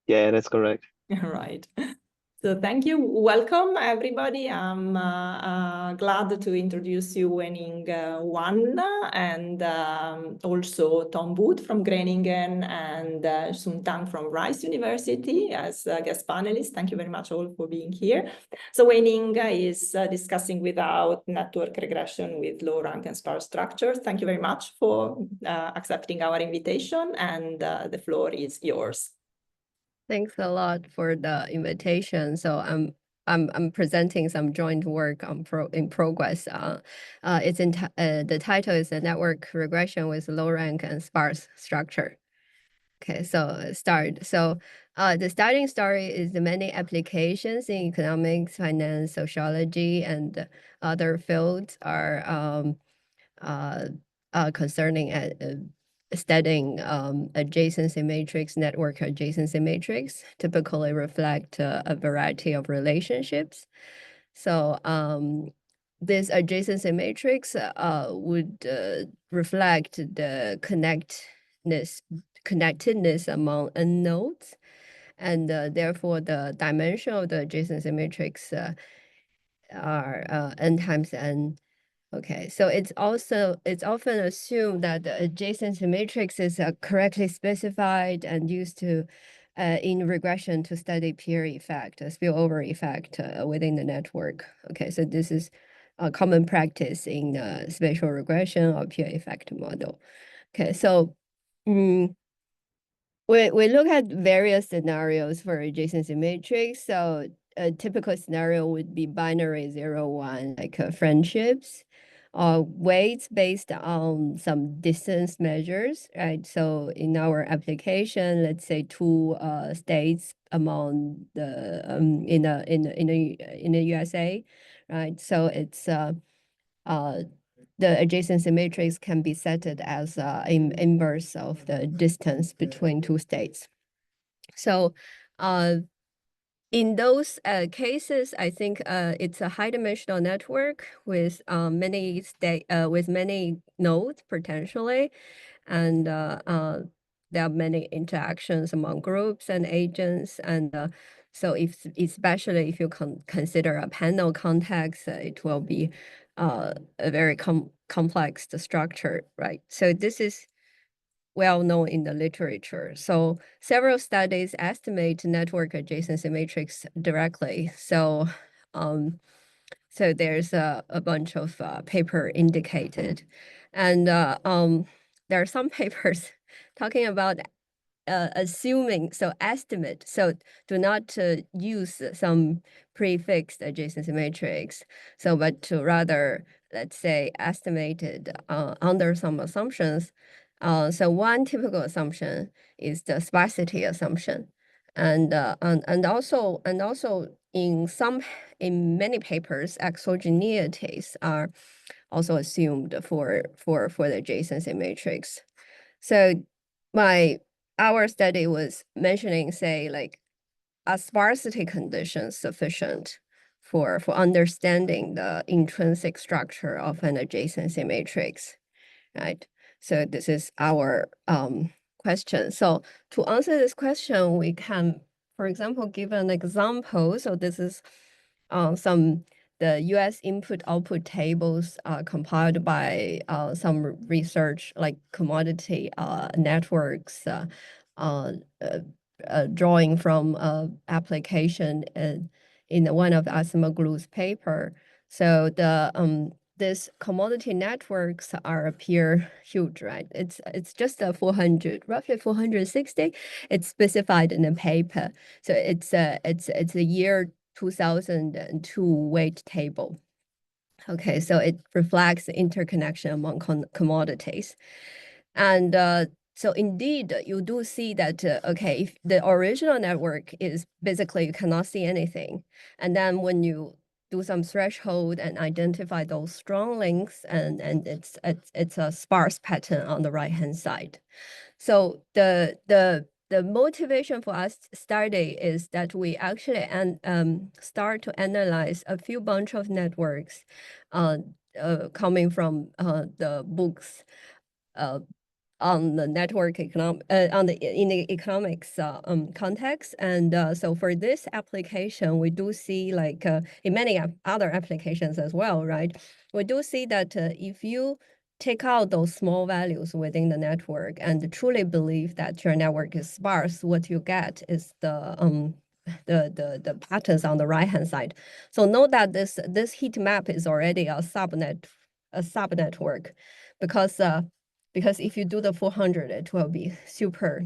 Yeah, that's correct. Right. So thank you. Welcome, everybody. I'm glad to introduce you Weining Wan and also Tom Booth from Groningen and Tang from Rice University as guest panelists. Thank you very much all for being here. So Weining is discussing without network regression with low rank and sparse structures. Thank you very much for accepting our invitation, and the floor is yours. Thanks a lot for the invitation. So I'm presenting some joint work in progress. The title is a network regression with low rank and sparse structure. Okay, so start. So the starting story is the many applications in economics, finance, sociology, and other fields are concerning studying adjacency matrix, network adjacency matrix, typically reflect a variety of relationships. So this adjacency matrix would reflect the connectedness among n nodes, and therefore the dimension of the adjacency matrix are n times n. Okay, so it's often assumed that the adjacency matrix is correctly specified and used to in regression to study peer effect, a spillover effect within the network. Okay, so this is a common practice in spatial regression or peer effect model. Okay, so we look at various scenarios for adjacency matrix. So a typical scenario would be binary 0, 1, like friendships, or weights based on some distance measures, right? So in our application, let's say two states among the in the USA, right? So it's the adjacency matrix can be set as an inverse of the distance between two states. So in those cases, I think it's a high-dimensional network with many nodes potentially, and there are many interactions among groups and agents, and so especially if you consider a panel context, it will be a very complex structure, right? So this is well known in the literature. So several studies estimate network adjacency matrix directly. So so there's a bunch of paper indicated, and there are some papers talking about assuming, so estimate, so do not use some prefixed adjacency matrix, so but to rather, let's say, estimated under some assumptions. So one typical assumption is the sparsity assumption, and also in many papers, exogeneities are also assumed for the adjacency matrix. So our study was mentioning, say, like a sparsity condition sufficient for understanding the intrinsic structure of an adjacency matrix, right? So this is our question. So to answer this question, we can, for example, give an example. So this is the US input-output tables compiled by some research, like commodity networks, drawing from application in one of Asimoglu's paper. So this commodity networks appear huge, right? It's just roughly 460. It's specified in the paper. So it's a year 2002 weight table. Okay, so it reflects the interconnection among commodities. And so indeed, you do see that, okay, if the original network is basically you cannot see anything. And then when you do some threshold and identify those strong links, and it's a sparse pattern on the right-hand side. So the motivation for us study is that we actually start to analyze a few bunch of networks coming from the books on the network in the economics context. And so for this application, we do see like in many other applications as well, right? We do see that if you take out those small values within the network and truly believe that your network is sparse, what you get is the patterns on the right hand side. So note that this heat map is already a subnetwork, because if you do the 400, it will be super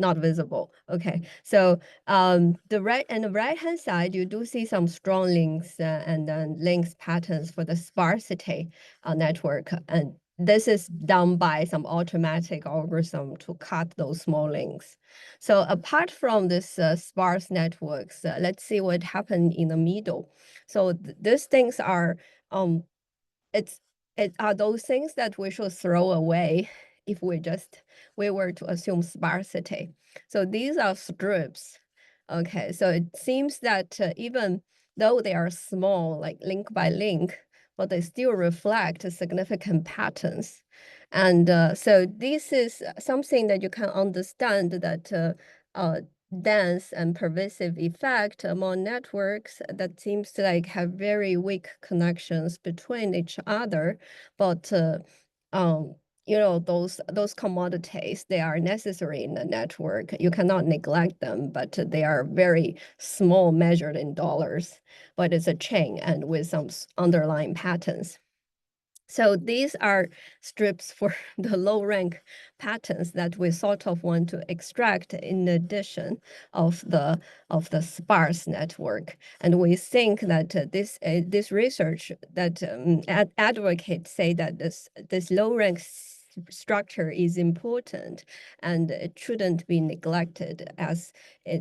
not visible. Okay, so the right hand side, you do see some strong links and then links patterns for the sparsity network, and this is done by some automatic algorithm to cut those small links. So apart from this sparse networks, let's see what happened in the middle. So these things are it are those things that we should throw away if we were to assume sparsity. So these are strips. Okay, so it seems that even though they are small, like link by link, but they still reflect significant patterns. And so this is something that you can understand that dense and pervasive effect among networks that seems to like have very weak connections between each other, but those commodities, they are necessary in the network. You cannot neglect them, but they are very small, measured in dollars, but it's a chain and with some underlying patterns. So these are strips for the low rank patterns that we sort of want to extract in addition of the sparse network. And we think that this research that advocates say that this low rank structure is important and it shouldn't be neglected as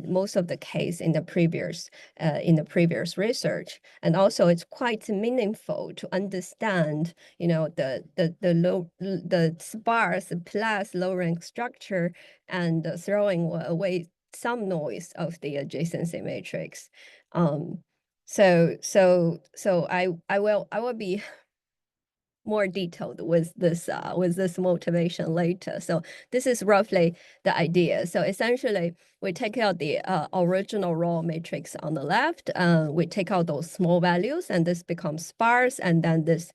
most of the case in the previous research. And also it's quite meaningful to understand the sparse plus low rank structure and throwing away some noise of the adjacency matrix. So I will be more detailed with this motivation later. So this is roughly the idea. So essentially, we take out the original raw matrix on the left. We take out those small values, and this becomes sparse. And then this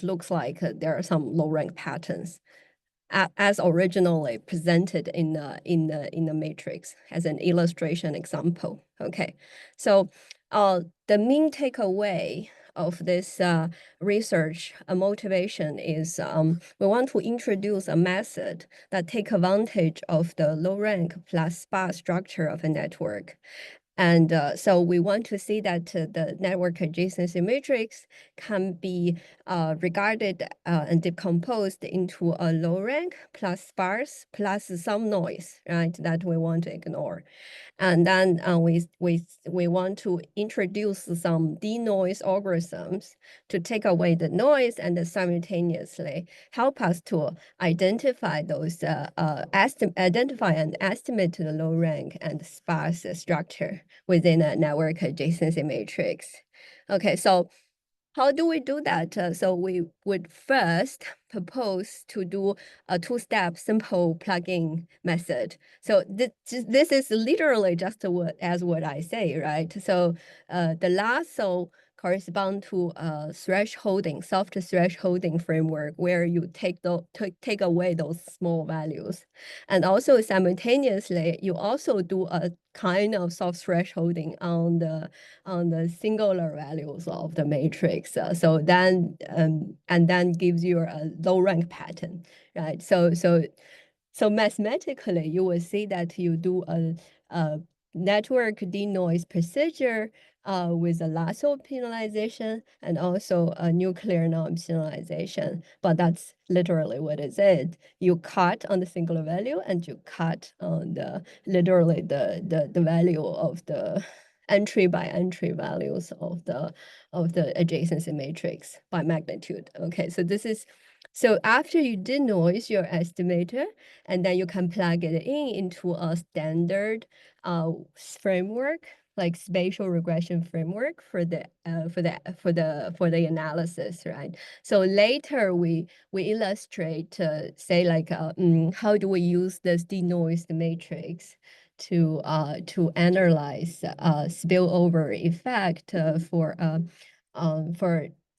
looks like there are some low rank patterns as originally presented in the matrix as an illustration example. Okay, so the main takeaway of this research motivation is we want to introduce a method that take advantage of the low rank plus sparse structure of a network. And so we want to see that the network adjacency matrix can be regarded and decomposed into a low rank plus sparse plus some noise, right, that we want to ignore. And then we want to introduce some denoise algorithms to take away the noise and simultaneously help us to identify those identify and estimate the low rank and sparse structure within a network adjacency matrix. Okay, so how do we do that? So we would first propose to do a two-step simple plugin method. So this is literally just what I say, right? So the lasso correspond to a thresholding, soft thresholding framework where you take away those small values. And also simultaneously, you also do a kind of soft thresholding on the singular values of the matrix. So then and then gives you a low rank pattern, right? So mathematically, you will see that you do a network denoise procedure with a lasso penalization and also a nuclear non-penalization. But that's literally what it is. You cut on the singular value and you cut on literally the value of the entry by entry values of the adjacency matrix by magnitude. Okay, so this is so after you denoise your estimator, and then you can plug it into a standard framework like spatial regression framework for the analysis, right? So later we illustrate say like how do we use this denoised matrix to analyze spillover effect for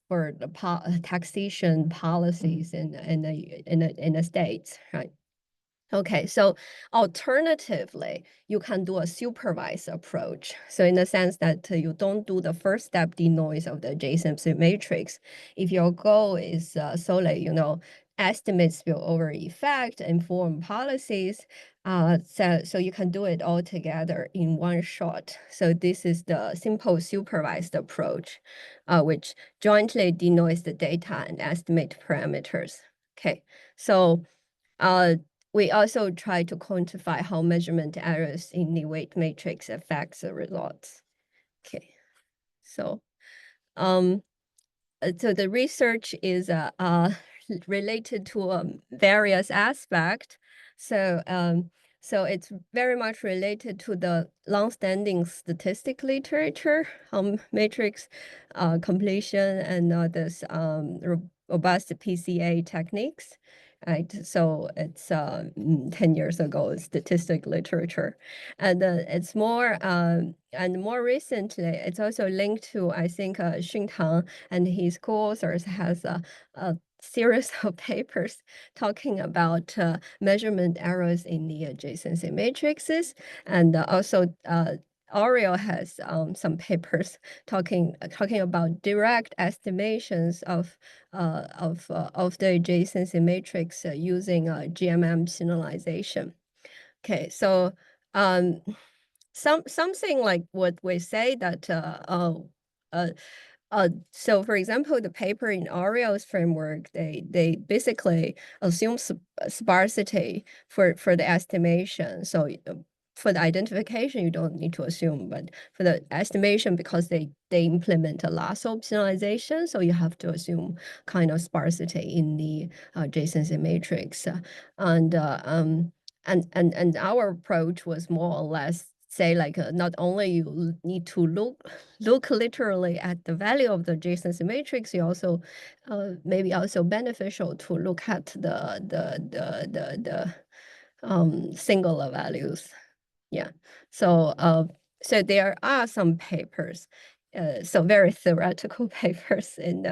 the taxation policies in the states, right? Okay, so alternatively, you can do a supervised approach. So in the sense that you don't do the first step denoise of the adjacency matrix. If your goal is solely, estimate spillover effect, inform policies, so you can do it all together in one shot. So this is the simple supervised approach, which jointly denoise the data and estimate parameters. Okay, so we also try to quantify how measurement errors in the weight matrix affects the results. Okay, so the research is related to various aspects. So it's very much related to the long-standing statistic literature on matrix completion and this robust PCA techniques. Right, so it's 10 years ago statistic literature, and it's more and more recently it's also linked to, I think, Tang and his co-authors has a series of papers talking about measurement errors in the adjacency matrices, and also Oriel has some papers talking about direct estimations of the adjacency matrix using GMM penalization. Okay, so something like what we say that so for example, the paper in Oriel's framework, they basically assume sparsity for the estimation. So for the identification, you don't need to assume, but for the estimation, because they implement a lasso penalization, so you have to assume kind of sparsity in the adjacency matrix. And our approach was more or less say like not only you need to look literally at the value of the adjacency matrix, you also maybe also beneficial to look at the singular values. Yeah, so there are some papers, so very theoretical papers in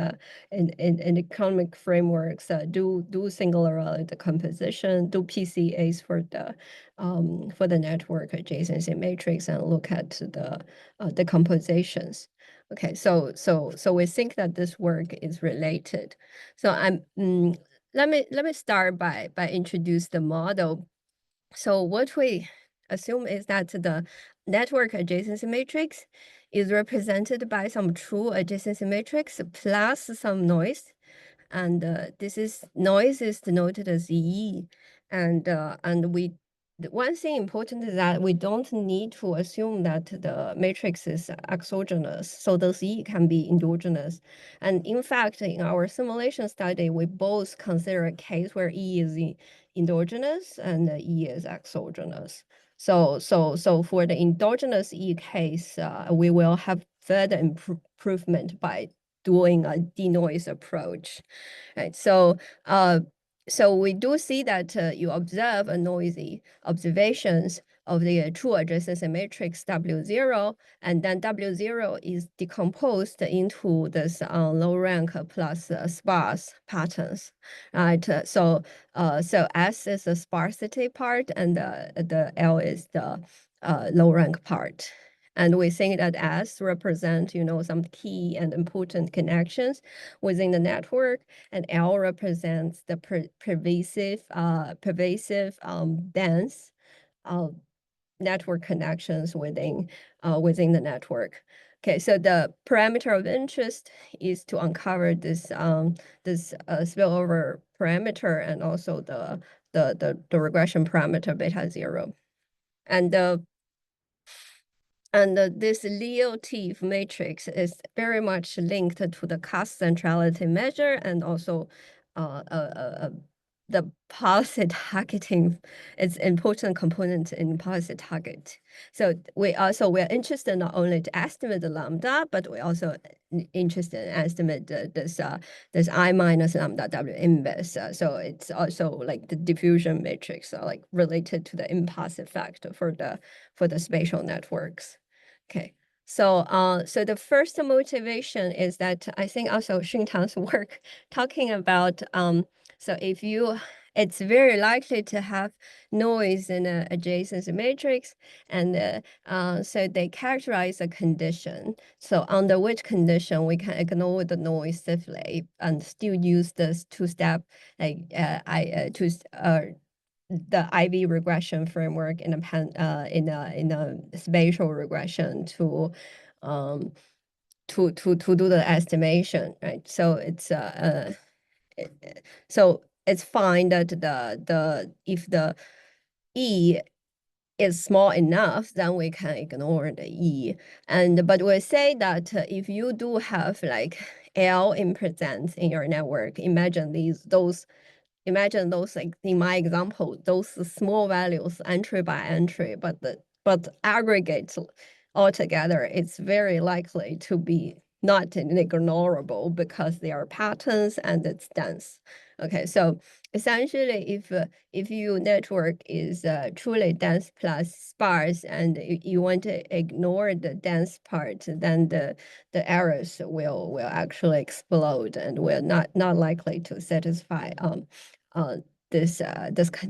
economic frameworks do singular decomposition, do PCAs for the network adjacency matrix and look at the decompositions. Okay, so we think that this work is related. So let me start by introduce the model. So what we assume is that the network adjacency matrix is represented by some true adjacency matrix plus some noise. And noise is denoted as E. And the one thing important is that we don't need to assume that the matrix is exogenous. So those E can be endogenous. And in fact, in our simulation study, we both consider a case where E is endogenous and E is exogenous. So for the endogenous E case, we will have further improvement by doing a denoise approach, right? So we do see that you observe a noisy observations of the true adjacency matrix W0, and then W0 is decomposed into this low rank plus sparse patterns, right? So S is the sparsity part, and the L is the low rank part. And we think that S represent, some key and important connections within the network, and L represents the pervasive, dense network connections within the network. Okay, so the parameter of interest is to uncover this spillover parameter and also the regression parameter beta 0, and this Leo-T matrix is very much linked to the cost centrality measure and also the policy targeting is important component in policy target. So we're interested not only to estimate the lambda, but we also interested in estimate this I minus lambda W inverse. So it's also like the diffusion matrix like related to the impulse effect for the spatial networks. Okay. So the first motivation is that I think also Xintang's work talking about so it's very likely to have noise in an adjacency matrix, and so they characterize a condition. So under which condition we can ignore the noise safely and still use this two-step the IV regression framework in a spatial regression to do the estimation, right? So it's fine that if the E is small enough, then we can ignore the E. But we say that if you do have like L in presence in your network, imagine those like in my example, those small values entry by entry, but aggregate altogether, it's very likely to be not ignorable because they are patterns and it's dense. Okay, so essentially, if your network is truly dense plus sparse, and you want to ignore the dense part, then the errors will actually explode and will not likely to satisfy this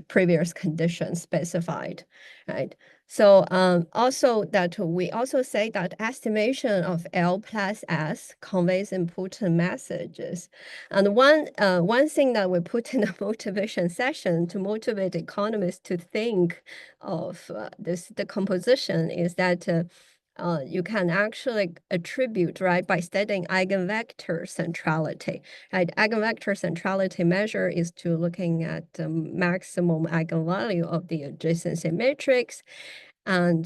previous condition specified, right? So also that we also say that estimation of L plus S conveys important messages. And one thing that we put in the motivation session to motivate economists to think of this decomposition is that you can actually attribute, right, by studying eigenvector centrality, right? Eigenvector centrality measure is to looking at the maximum eigenvalue of the adjacency matrix, and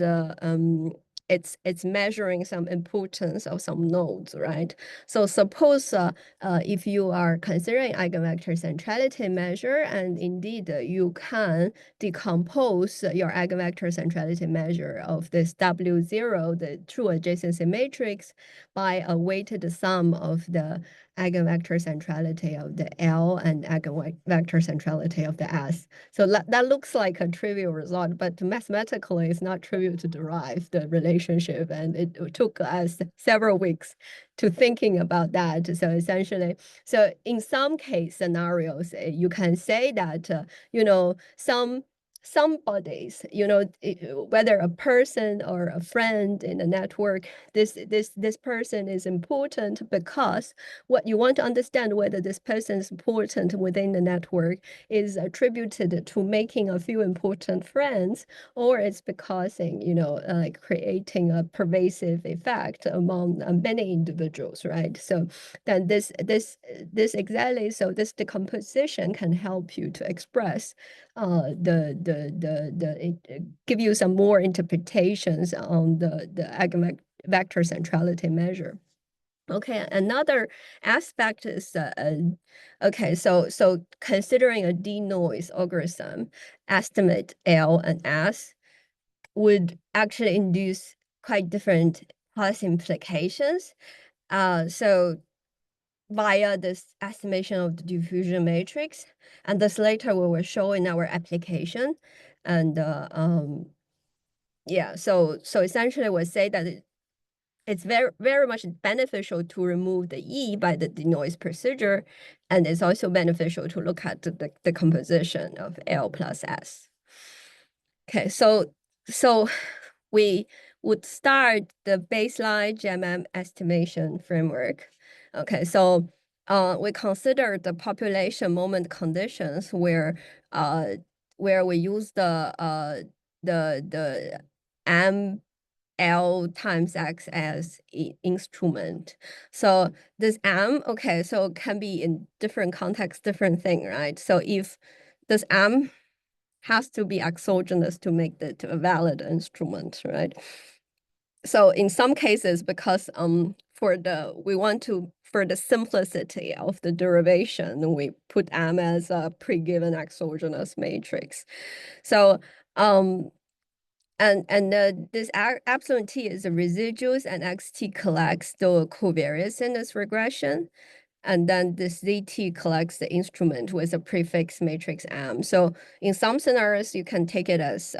it's measuring some importance of some nodes, right? So suppose if you are considering eigenvector centrality measure, and indeed you can decompose your eigenvector centrality measure of this W0, the true adjacency matrix, by a weighted sum of the eigenvector centrality of the L and eigenvector centrality of the S. So that looks like a trivial result, but mathematically it's not trivial to derive the relationship, and it took us several weeks to thinking about that. So essentially, so in some case scenarios, you can say that some bodies, whether a person or a friend in a network, this person is important because what you want to understand whether this person is important within the network is attributed to making a few important friends, or it's because like creating a pervasive effect among many individuals, right? So then this exactly, so this decomposition can help you to express give you some more interpretations on the eigenvector centrality measure. Okay, another aspect is okay, so considering a denoise algorithm, estimate L and S would actually induce quite different policy implications. So via this estimation of the diffusion matrix, and this later we will show in our application. And yeah, so essentially we say that it's very, very much beneficial to remove the E by the denoise procedure, and it's also beneficial to look at the composition of L plus S. Okay, so we would start the baseline GMM estimation framework. Okay, so we consider the population moment conditions where we use the M L times X as instrument. So this M, okay, so can be in different contexts, different thing, right? So if this M has to be exogenous to make it a valid instrument, right? So in some cases, because for the simplicity of the derivation, we put M as a pre-given exogenous matrix. So this epsilon t is the residuals, and xt collects the covariance in this regression. And then this ZT collects the instrument with a prefix matrix M. So in some scenarios, you can take it as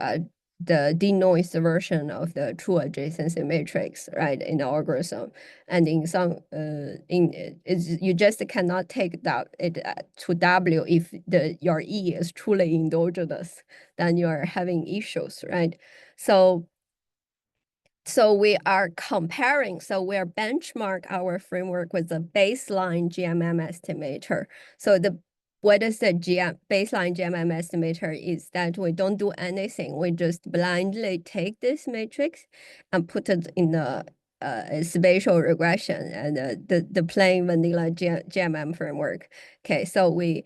the denoised version of the true adjacency matrix, right, in the algorithm. And in some, you just cannot take that to W if your E is truly endogenous, then you are having issues, right? So we are comparing, so we are benchmark our framework with the baseline GMM estimator. So what is the baseline GMM estimator is that we don't do anything. We just blindly take this matrix and put it in the spatial regression and the plain vanilla GMM framework. Okay, so we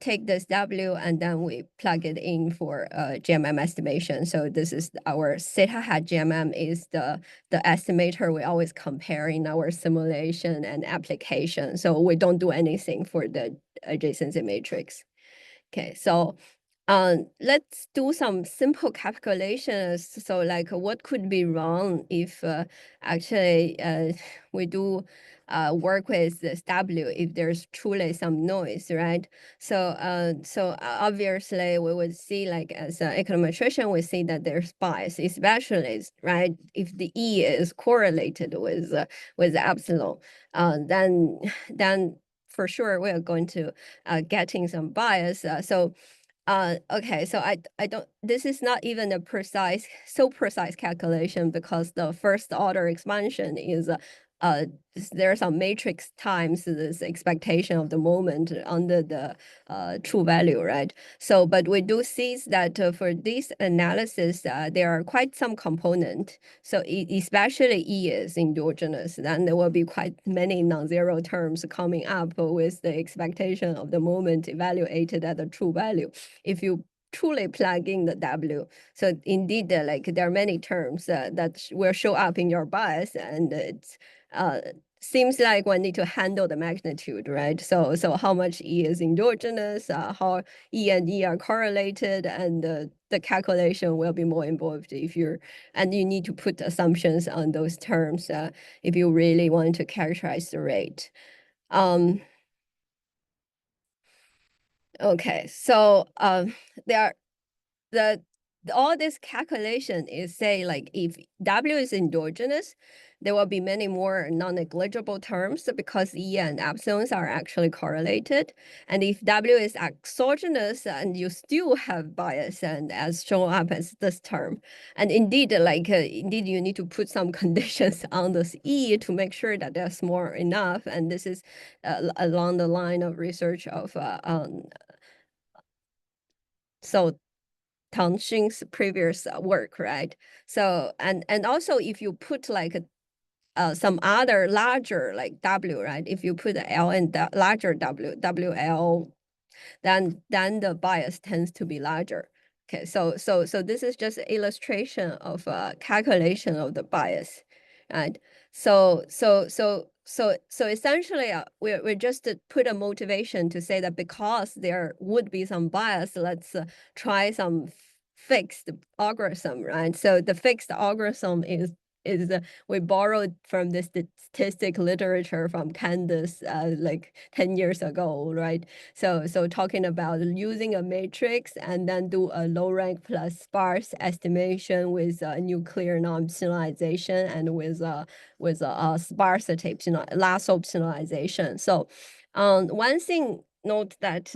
take this W and then we plug it in for GMM estimation. So this is our theta hat GMM is the estimator we always compare in our simulation and application. So we don't do anything for the adjacency matrix. Okay, so let's do some simple calculations. So like what could be wrong if actually we do work with this W if there's truly some noise, right? So obviously we would see, like as an econometrician, we see that there's bias, especially, right, if the E is correlated with epsilon, then for sure we are going to getting some bias. Okay, so I don't, this is not even a precise calculation because the first order expansion is there's some matrix times this expectation of the moment under the true value, right? So, but we do see that for this analysis, there are quite some component. So especially E is endogenous, then there will be quite many non-zero terms coming up with the expectation of the moment evaluated at the true value. If you truly plug in the W. So indeed, like there are many terms that will show up in your bias, and it's seems like we need to handle the magnitude, right? So how much E is endogenous, how E and E are correlated, and the calculation will be more involved and you need to put assumptions on those terms if you really want to characterize the rate. Okay, so all this calculation is say, like, if W is endogenous, there will be many more non-negligible terms because E and epsilons are actually correlated. And if W is exogenous, and you still have bias and as shown up as this term. And indeed, indeed you need to put some conditions on this E to make sure that they're small enough. And this is along the line of research of so Tang previous work, right? So and also if you put like some other larger like W, right? If you put L and larger W, WL, then the bias tends to be larger. Okay, so this is just an illustration of calculation of the bias, right? So essentially, we just put a motivation to say that because there would be some bias, let's try some fixed algorithm, right? So the fixed algorithm is we borrowed from the statistic literature from Candace like 10 years ago, right? So talking about using a matrix and then do a low rank plus sparse estimation with nuclear non-optimization and with sparsity last optimization. So one thing, note that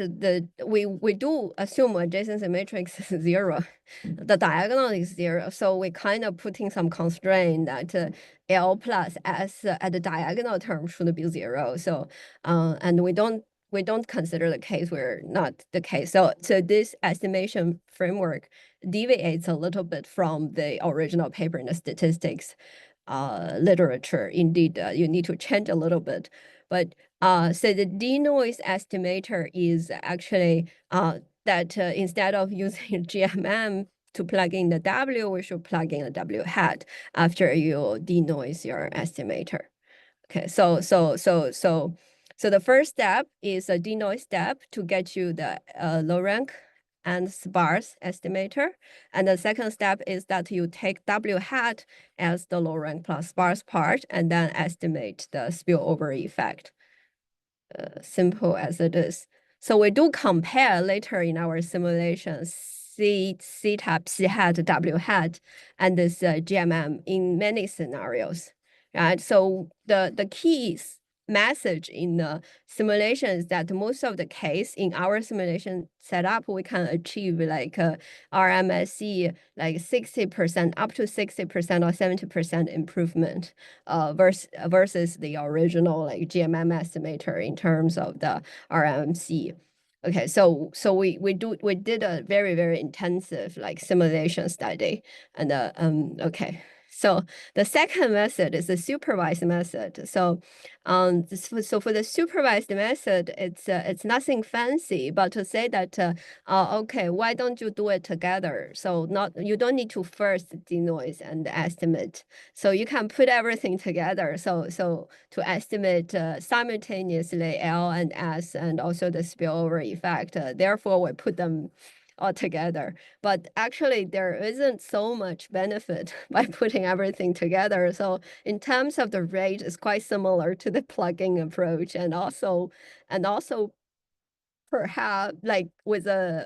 we do assume adjacency matrix is zero. The diagonal is zero, so we kind of putting some constraint that L plus S at the diagonal term should be zero. So and we don't consider the case where not the case. So this estimation framework deviates a little bit from the original paper in the statistics literature. Indeed, you need to change a little bit. But so the denoise estimator is actually that instead of using GMM to plug in the W, we should plug in a W hat after you denoise your estimator. Okay, so the first step is a denoise step to get you the low rank and sparse estimator. And the second step is that you take W hat as the low rank plus sparse part and then estimate the spillover effect. Simple as it is. So we do compare later in our simulation C tab, C hat, W hat, and this GMM in many scenarios, right? So the key message in the simulation is that most of the case in our simulation setup, we can achieve like RMSE like 60%, up to 60% or 70% improvement versus the original like GMM estimator in terms of the RMC. Okay, so we did a very intensive like simulation study, and okay. So the second method is the supervised method. So for the supervised method, it's nothing fancy, but to say that okay, why don't you do it together? So you don't need to first denoise and estimate. So you can put everything together. So to estimate simultaneously L and S and also the spillover effect. Therefore, we put them all together. But actually, there isn't so much benefit by putting everything together. So in terms of the rate, it's quite similar to the plugging approach, and also perhaps like I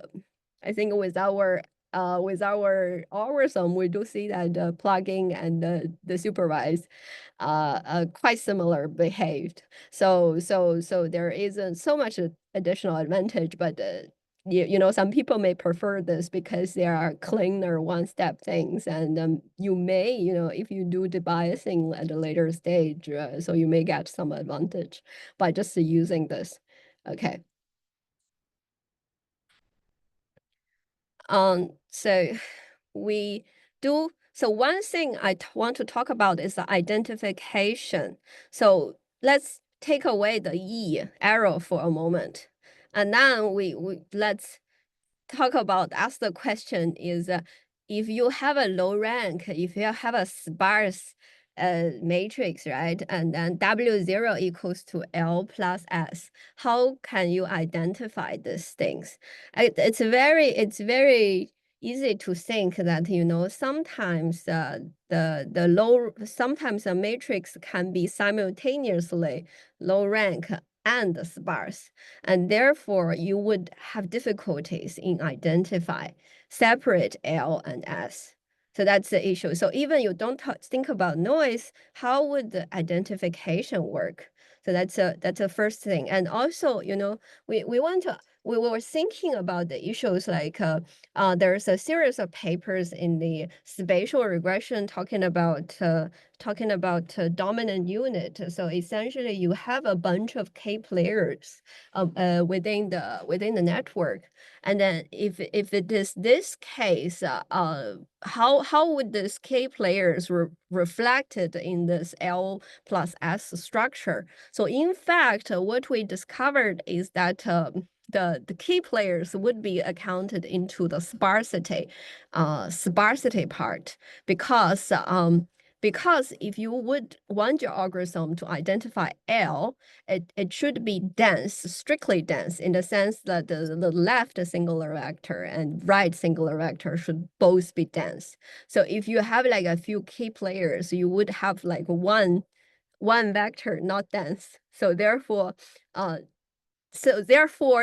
think with our algorithm, we do see that the plugging and the supervised quite similar behaved. So there isn't so much additional advantage, but you know, some people may prefer this because they are cleaner one-step things, and you may, you know, if you do debiasing at a later stage, so you may get some advantage by just using this. Okay. So we do. So one thing I want to talk about is the identification. So let's take away the E arrow for a moment, and then we let's talk about, ask the question is, if you have a low rank, if you have a sparse matrix, right, and then W0 equals to L plus S, how can you identify these things? It's very easy to think that, you know, sometimes sometimes a matrix can be simultaneously low rank and sparse, and therefore you would have difficulties in identify separate L and S. So that's the issue. So even you don't think about noise, how would the identification work? So that's a first thing. And also, you know, we were thinking about the issues like there's a series of papers in the spatial regression talking about dominant unit. So essentially, you have a bunch of K players within the network, and then if it is this case, how would this K players reflected in this L plus S structure? So in fact, what we discovered is that the key players would be accounted into the sparsity part, because if you would want your algorithm to identify L, it should be dense, strictly dense, in the sense that the left singular vector and right singular vector should both be dense. So if you have like a few key players, you would have like one vector not dense. So therefore,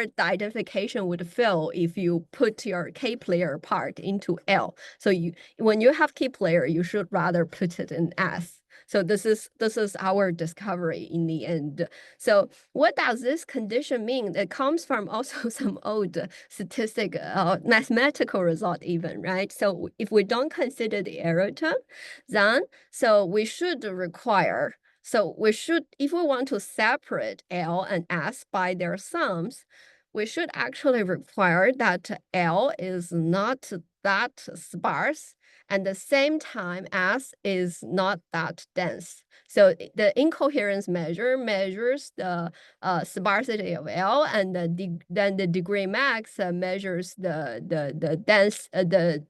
the identification would fail if you put your K player part into L. So when you have K player, you should rather put it in S. So this is our discovery in the end. So what does this condition mean? It comes from also some old statistic, mathematical result even, right? So if we don't consider the error term, then so we should require. So we should, if we want to separate L and S by their sums, we should actually require that L is not that sparse, and at the same time S is not that dense. So the incoherence measure measures the sparsity of L, and then the degree max measures the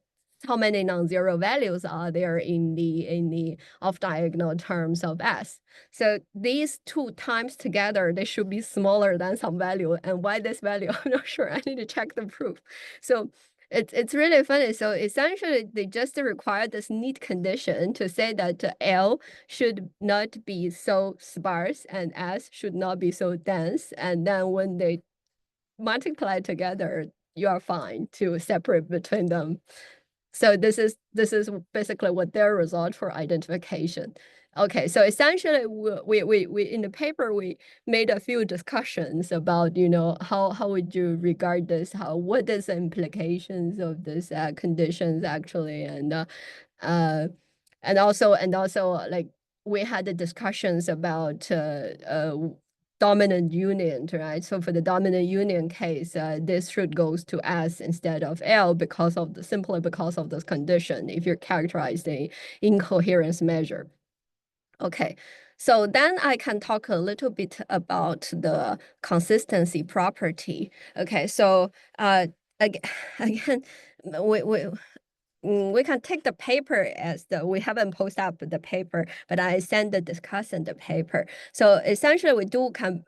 how many non-zero values are there in the off-diagonal terms of S. So these two times together, they should be smaller than some value. And why this value, I'm not sure. I need to check the proof. So it's really funny. So essentially, they just require this neat condition to say that L should not be so sparse and S should not be so dense. And then when they multiply together, you are fine to separate between them. So this is basically what their result for identification. Okay, so essentially we in the paper we made a few discussions about, you know, how would you regard this, what is the implications of this conditions actually, and also like we had the discussions about dominant union, right? So for the dominant union case, this should goes to S instead of L simply because of this condition if you're characterizing incoherence measure. Okay, so then I can talk a little bit about the consistency property. Okay, so again, we can take the paper as we haven't posted up the paper, but I send the discussant the paper. So essentially,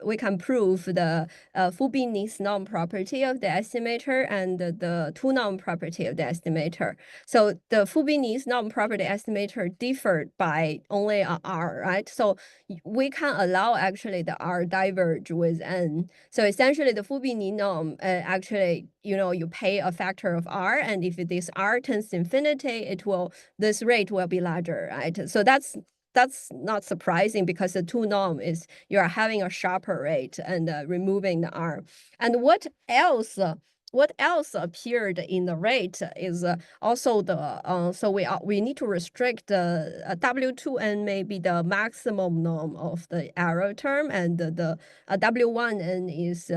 we can prove the Fubini's norm property of the estimator and the two norm property of the estimator. So the Fubini's norm property estimator differed by only a R, right? So we can allow actually the R diverge with N. So essentially, the Fubini norm actually, you know, you pay a factor of R, and if this R tends to infinity, this rate will be larger, right? So that's not surprising because the two norm is you are having a sharper rate and removing the R. And what else appeared in the rate is also the so we need to restrict the W2N may be the maximum norm of the error term, and the W1N is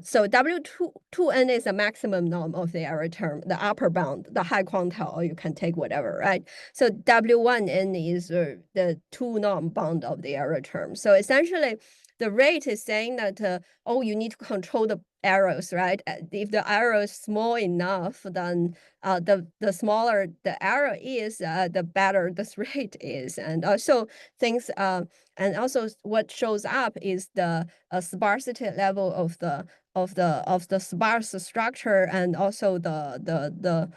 so W2N is a maximum norm of the error term, the upper bound, the high quantile, or you can take whatever, right? So W1N is the two norm bound of the error term. So essentially, the rate is saying that, oh, you need to control the errors, right? If the error is small enough, then the smaller the error is, the better this rate is. And also things and also what shows up is the sparsity level of the sparse structure, and also the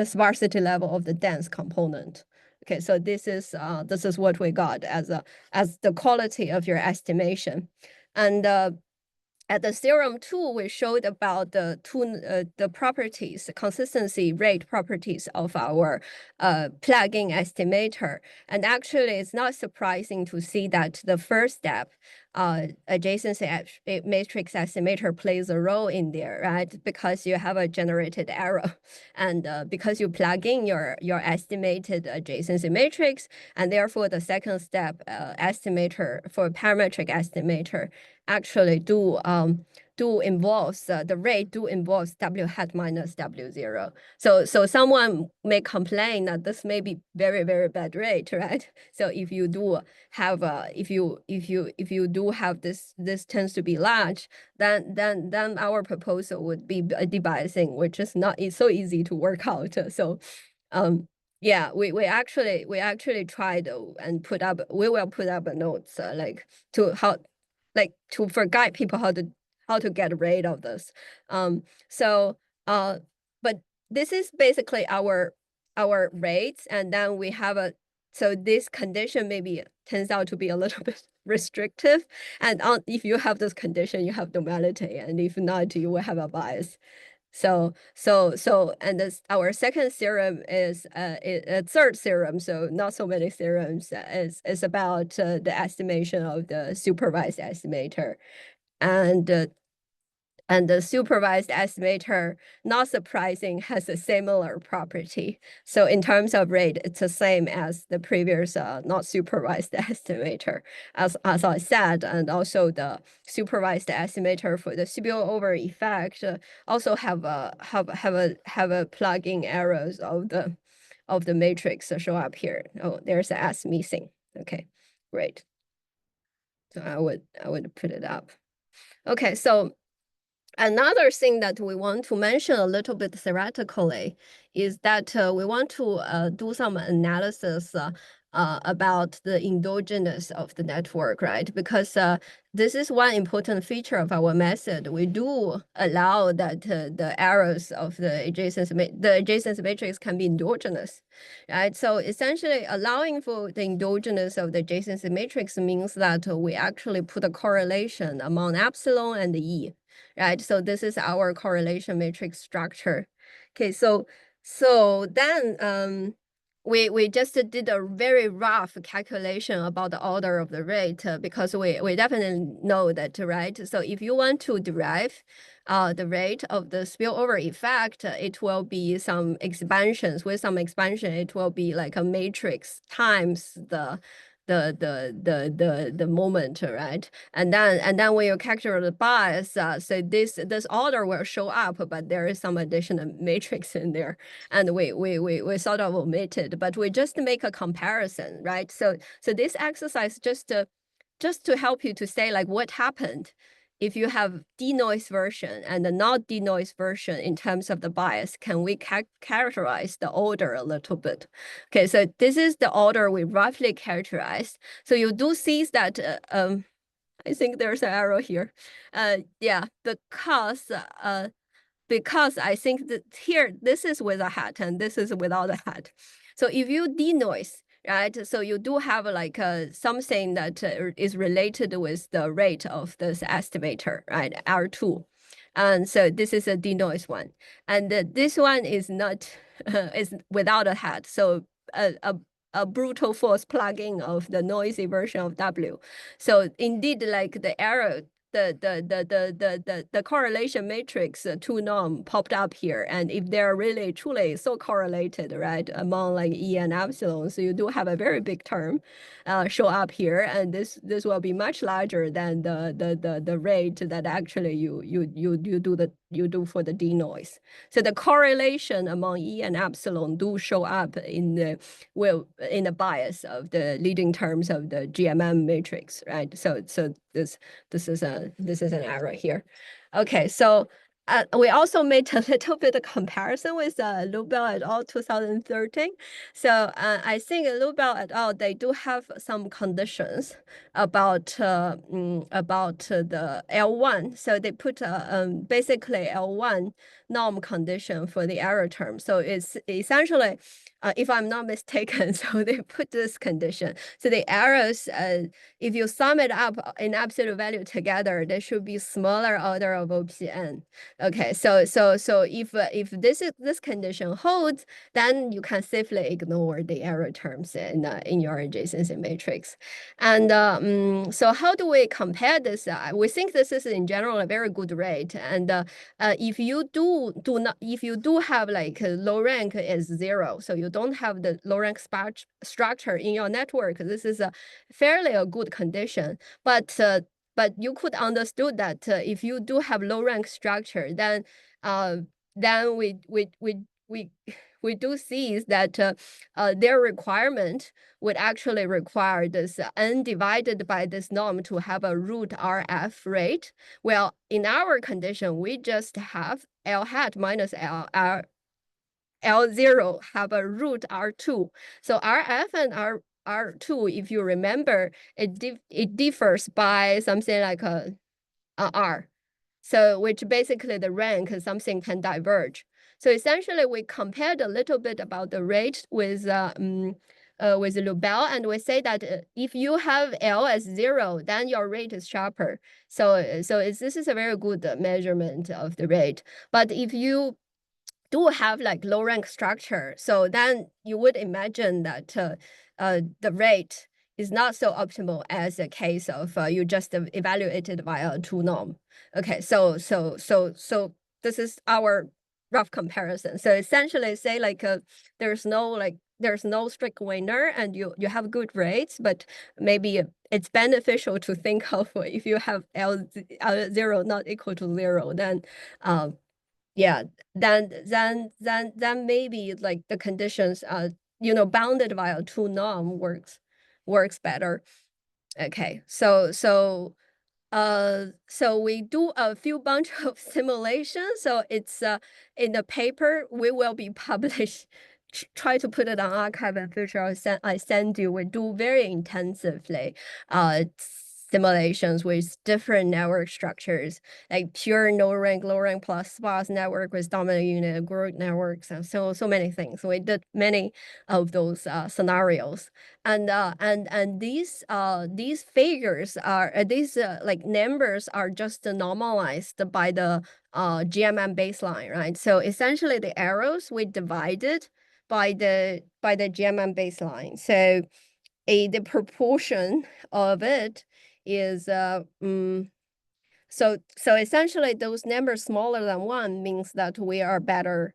sparsity level of the dense component. Okay, so this is what we got as the quality of your estimation. And at the theorem 2, we showed about the properties, consistency rate properties of our plug-in estimator. And actually, it's not surprising to see that the first step, adjacency matrix estimator plays a role in there, right? Because you have a generated error, and because you plug in your estimated adjacency matrix, and therefore the second step estimator for parametric estimator actually involves the rate involves W hat minus W0. So someone may complain that this may be very, very bad rate, right? So if you do have if you do have this tends to be large, then our proposal would be a debiasing, which is not so easy to work out. So yeah, we actually tried and we will put up notes like to guide people how to get rid of this. But this is basically our rates, and then we have so this condition maybe turns out to be a little bit restrictive, and if you have this condition, you have normality, and if not, you will have a bias. So and our second theorem is a third theorem, so not so many theorems, is about the estimation of the supervised estimator. And the supervised estimator, not surprising, has a similar property. So in terms of rate, it's the same as the previous not supervised estimator, as I said. And also the supervised estimator for the spillover effect also have a plug-in errors of the matrix show up here. Oh, there's an S missing. Okay, great. So I would put it up. Okay, so Another thing that we want to mention a little bit theoretically is that we want to do some analysis about the endogenous of the network, right? Because this is one important feature of our method. We do allow that the errors of the adjacency matrix can be endogenous, right? So essentially allowing for the endogenous of the adjacency matrix means that we actually put a correlation among epsilon and E, right? So this is our correlation matrix structure. Okay, so then we just did a very rough calculation about the order of the rate because we definitely know that, right? So if you want to derive the rate of the spillover effect, it will be some expansions. With some expansion, it will be like a matrix times the moment, right? And then when you capture the bias, so this order will show up, but there is some additional matrix in there, and we sort of omitted, but we just make a comparison, right? So this exercise just to help you to say like what happened if you have denoise version and the not denoise version in terms of the bias. Can we characterize the order a little bit? Okay, so this is the order we roughly characterized. So you do see that I think there's an arrow here. Yeah, because I think that here, this is with a hat and this is without a hat. So if you denoise, right, so you do have like something that is related with the rate of this estimator, right, R2. And so this is a denoise one. And this one is not, is without a hat. So a brutal force plugin of the noisy version of W. So indeed, like the error, the correlation matrix 2 norm popped up here, and if they're really truly so correlated, right, among like E and epsilon, so you do have a very big term show up here, and this will be much larger than the rate that actually you do for the denoise. So the correlation among E and epsilon do show up in the bias of the leading terms of the GMM matrix, right? So this is an error here. Okay, so we also made a little bit of comparison with Lubel et al. 2013. So I think Lubel et al. They do have some conditions about the L1. So they put basically L1 norm condition for the error term. So it's essentially, if I'm not mistaken, so they put this condition. So the errors, if you sum it up in absolute value together, there should be smaller order of OPN. Okay, so if this condition holds, then you can safely ignore the error terms in your adjacency matrix. And so how do we compare this? We think this is in general a very good rate. And if you do have like low rank is 0, so you don't have the low rank structure in your network, this is a fairly a good condition. But you could understood that if you do have low rank structure, then we do see that their requirement would actually require this n divided by this norm to have a root RF rate. Well, in our condition, we just have L hat minus L0 have a root R2. So RF and R2, if you remember, it differs by something like a R. So which basically the rank something can diverge. So essentially we compared a little bit about the rate with Lubel, and we say that if you have L as 0, then your rate is sharper. So this is a very good measurement of the rate. But if you do have like low rank structure, so then you would imagine that the rate is not so optimal as a case of you just evaluated via a 2 norm. Okay, so this is our rough comparison. So essentially say like there's no strict winner and you have good rates, but maybe it's beneficial to think of if you have L0 not equal to 0, then yeah, then maybe like the conditions bounded by a 2 norm works better. Okay, so So we do a few bunch of simulations. So it's in the paper we will be published. Try to put it on archive and future. I send you. We do very intensively simulations with different network structures, like pure no rank, low rank plus sparse network with dominant unit group networks, and so many things. We did many of those scenarios, and these figures are these like numbers are just normalized by the GMM baseline, right? So essentially the arrows we divided by the GMM baseline. So the proportion of it is so essentially those numbers smaller than 1 means that we are better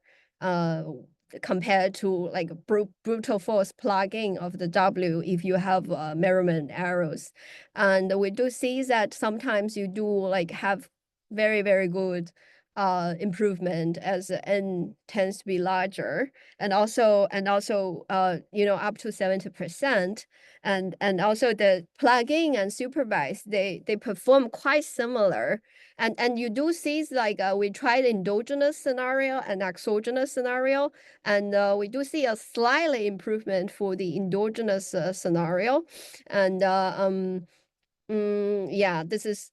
compared to like brute force plugin of the W if you have measurement arrows. And we do see that sometimes you do like have very, very good improvement as N tends to be larger, and also you know, up to 70%. And also the plugin and supervised, they perform quite similar. And you do see like we tried endogenous scenario and exogenous scenario, and we do see a slightly improvement for the endogenous scenario. And yeah, this is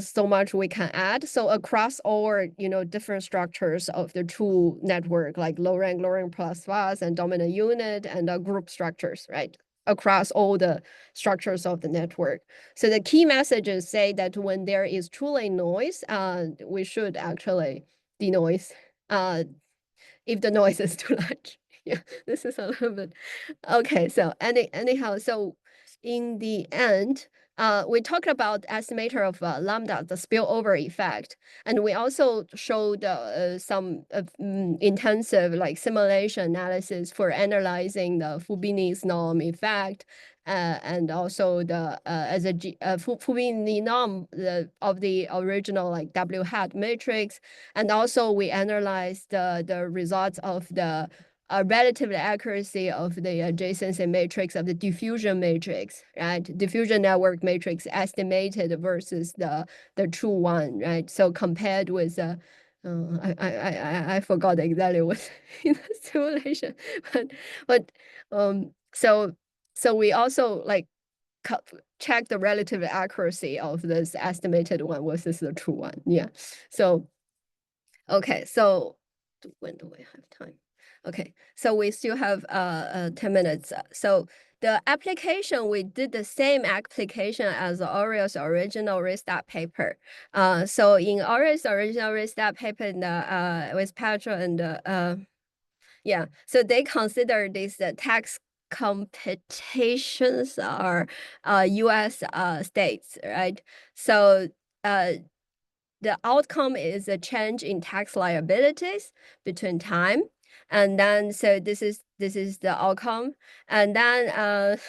so much we can add. So across all, you know, different structures of the true network, like low rank plus fast and dominant unit and group structures, right? Across all the structures of the network. So the key messages say that when there is truly noise, we should actually denoise if the noise is too large. Yeah, this is a little bit okay. So anyhow, so in the end, we talked about estimator of lambda, the spillover effect, and we also showed some intensive like simulation analysis for analyzing the Fubini's norm effect, and also the as a Fubini norm of the original like W hat matrix, and also we analyzed the results of the relative accuracy of the adjacency matrix of the diffusion matrix, right? Diffusion network matrix estimated versus the true one, right? So compared with I forgot exactly what's in the simulation, but so we also like check the relative accuracy of this estimated one versus the true one. Yeah. So okay, so when do we have time? Okay, so we still have 10 minutes. So the application, we did the same application as Orio's original restart paper. So in Orio's original restart paper with Petra and yeah, so they consider these tax competitions are US states, right? So the outcome is a change in tax liabilities between time. And then, so this is the outcome. And then,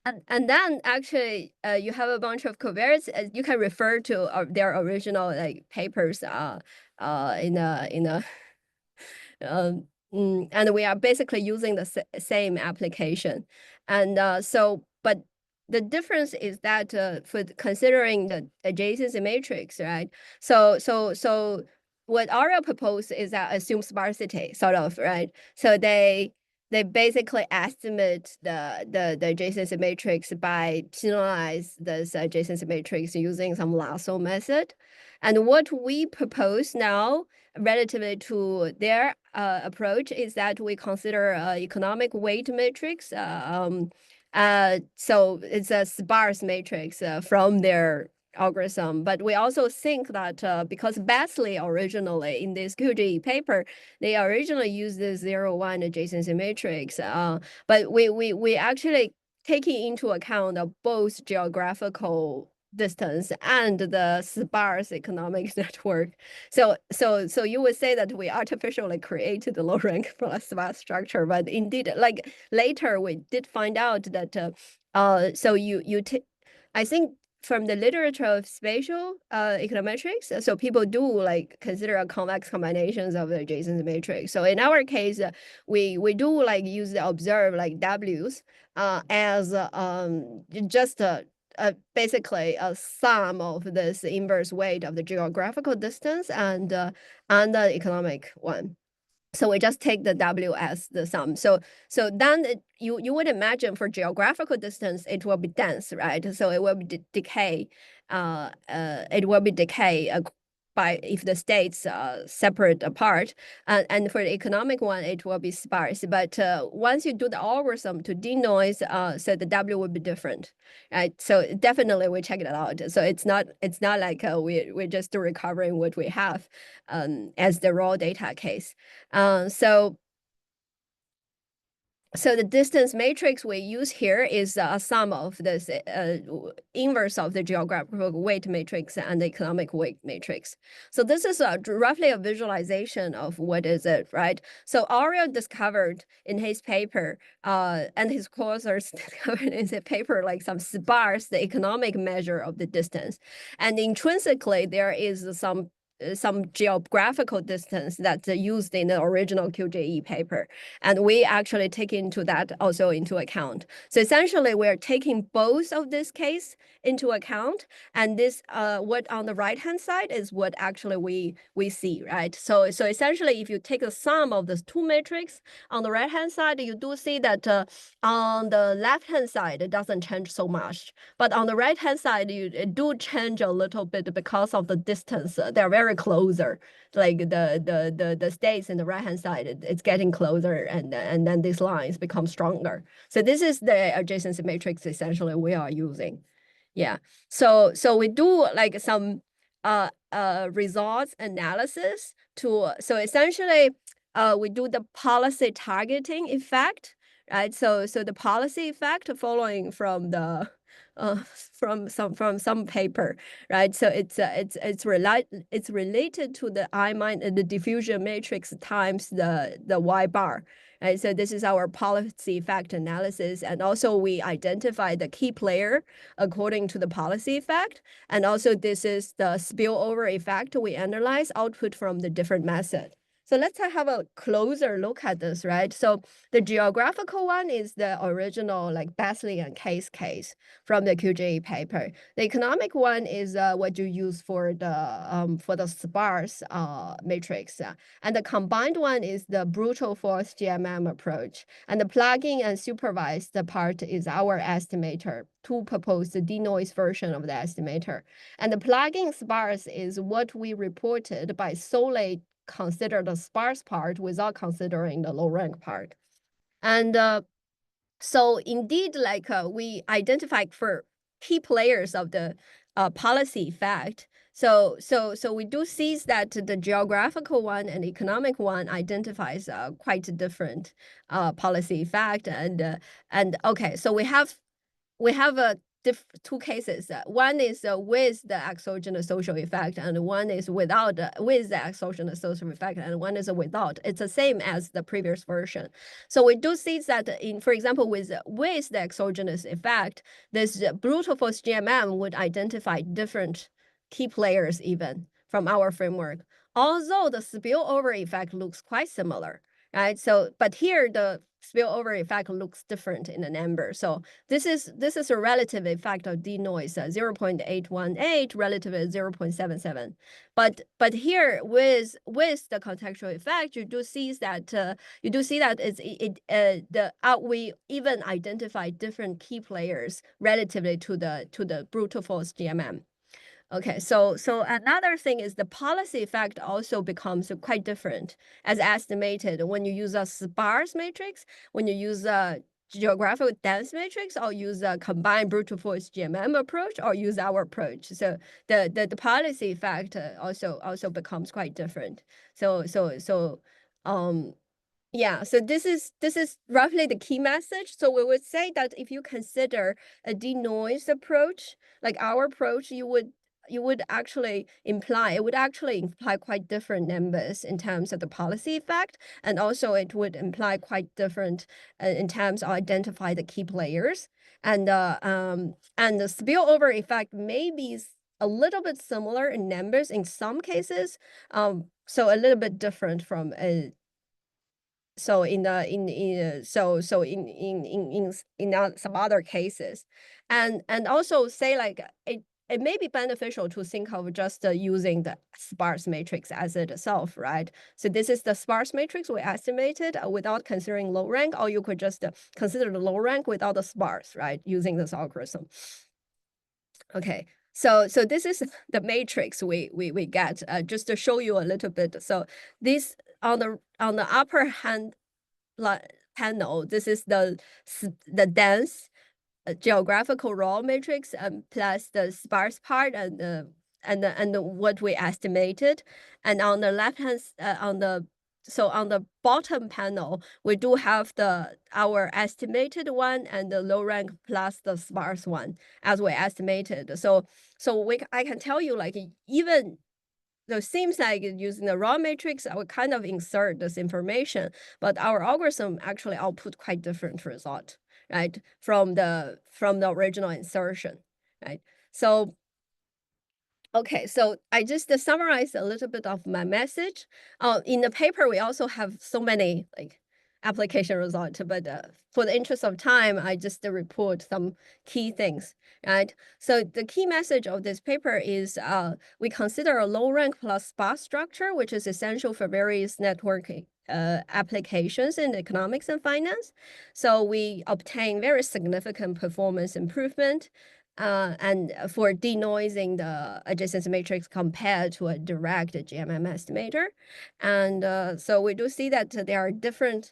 and then actually, you have a bunch of covariates. You can refer to their original like papers in a and we are basically using the same application. And so, but the difference is that for considering the adjacency matrix, right? So what Aria proposed is that assume sparsity, sort of, right? So they basically estimate the adjacency matrix by penalize this adjacency matrix using some lasso method. And what we propose now, relatively to their approach, is that we consider economic weight matrix. So it's a sparse matrix from their algorithm. But we also think that because Basley originally in this QGE paper, they originally used the 0-1 adjacency matrix. But we actually taking into account both geographical distance and the sparse economic network. So you would say that we artificially created the low rank plus sparse structure, but indeed, like later we did find out that so I think from the literature of spatial econometrics, so people do like consider a convex combinations of the adjacent matrix. So in our case, we do like use the observe like W's as just basically a sum of this inverse weight of the geographical distance and the economic one. So we just take the W as the sum. So then you would imagine for geographical distance, it will be dense, right? So it will be decay. It will be decay by if the states separate apart. And for the economic one, it will be sparse. But once you do the algorithm to denoise, so the W will be different, right? So definitely we check it out. So it's not like we're just recovering what we have as the raw data case. So the distance matrix we use here is a sum of this inverse of the geographical weight matrix and the economic weight matrix. So this is roughly a visualization of what is it, right? So Ariel discovered in his paper, and his co-authors discovered in his paper, like some sparse, the economic measure of the distance. And intrinsically, there is some geographical distance that's used in the original QJE paper. And we actually take into that also into account. So essentially, we're taking both of this case into account. And this, what on the right-hand side is what actually we see, right? So essentially, if you take the sum of the two matrices, on the right-hand side, you do see that on the left-hand side, it doesn't change so much. But on the right-hand side, it do change a little bit because of the distance. They're very closer. Like the states in the right-hand side, it's getting closer, and then these lines become stronger. So this is the adjacency matrix essentially we are using. Yeah. So we do like some results analysis to, so essentially we do the policy targeting effect, right? So the policy effect following from the from some paper, right? So it's related to the the diffusion matrix times the Y bar, right? So this is our policy effect analysis, and also we identify the key player according to the policy effect, and also this is the spillover effect we analyze output from the different method. So let's have a closer look at this, right? So the geographical one is the original like Baselian case from the QJE paper. The economic one is what you use for the sparse matrix. And the combined one is the brute force GMM approach. And the plugin and supervised part is our estimator to propose the denoise version of the estimator. And the plugin sparse is what we reported by solely consider the sparse part without considering the low rank part. And so indeed, like we identify for key players of the policy effect. So we do see that the geographical one and economic one identifies quite a different policy effect. And okay, so we have a two cases. One is with the exogenous social effect, and one is without with the exogenous social effect, and one is without. It's the same as the previous version. So we do see that in, for example, with the exogenous effect, this brute force GMM would identify different key players even from our framework. Although the spillover effect looks quite similar, right? So, but here the spillover effect looks different in the number. So this is a relative effect of denoise, 0.818 relative to 0.77. But here with the contextual effect, you do see that we even identify different key players relatively to the brute force GMM. Okay, so another thing is the policy effect also becomes quite different as estimated when you use a sparse matrix, when you use a geographical dense matrix, or use a combined brute force GMM approach, or use our approach. So the policy effect also becomes quite different. Yeah, so this is roughly the key message. So we would say that if you consider a denoise approach, like our approach, it would actually imply quite different numbers in terms of the policy effect, and also it would imply quite different in terms of identify the key players, and the spillover effect may be a little bit similar in numbers in some cases, so a little bit different from so in some other cases, and also say like it may be beneficial to think of just using the sparse matrix as itself, right? So this is the sparse matrix we estimated without considering low rank, or you could just consider the low rank without the sparse, right? Using this algorithm. Okay, so this is the matrix we get, just to show you a little bit. So this on the upper hand panel, this is the dense geographical raw matrix plus the sparse part and what we estimated. And on the left hand on the bottom panel, we do have our estimated one and the low rank plus the sparse one as we estimated. So I can tell you, like, even though it seems like using the raw matrix, I would kind of insert this information, but our algorithm actually output quite different result, right? From the original insertion, right? So, okay, so I just summarized a little bit of my message. In the paper, we also have so many like application results, but for the interest of time, I just report some key things, right? So the key message of this paper is we consider a low rank plus sparse structure, which is essential for various networking applications in economics and finance. So we obtain very significant performance improvement and for denoising the adjacency matrix compared to a direct GMM estimator. And so we do see that there are different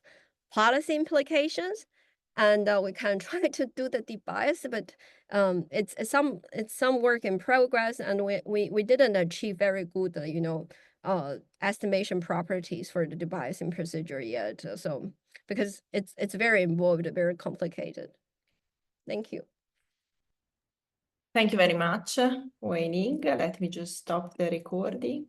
policy implications, and we can try to do the debias, but it's some work in progress, and we didn't achieve very good estimation properties for the debiasing procedure yet. So because it's very involved, very complicated. Thank you. Thank you very much, Weining. Let me just stop the recording.